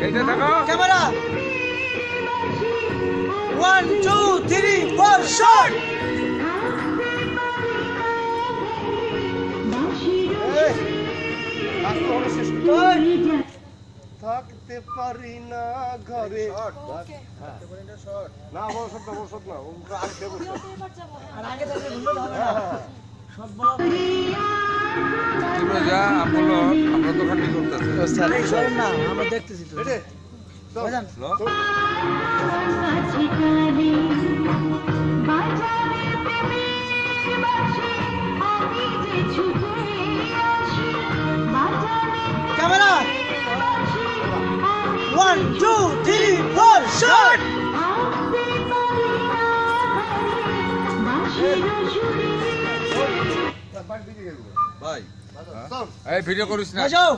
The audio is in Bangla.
ক্যামেরা 1 2 3 4 শট থাকতে পারি না ঘরে না আর আগে থেকে ভুলতে হবে না সব বলা তোমরা যা আমরা তো খালি করতেছি এই সরেন না আমরা দেখতেছি তো বুঝলেন ক্যামেরা 1 2 3 4 শট ভাই এই ভিডিও করিস না যাও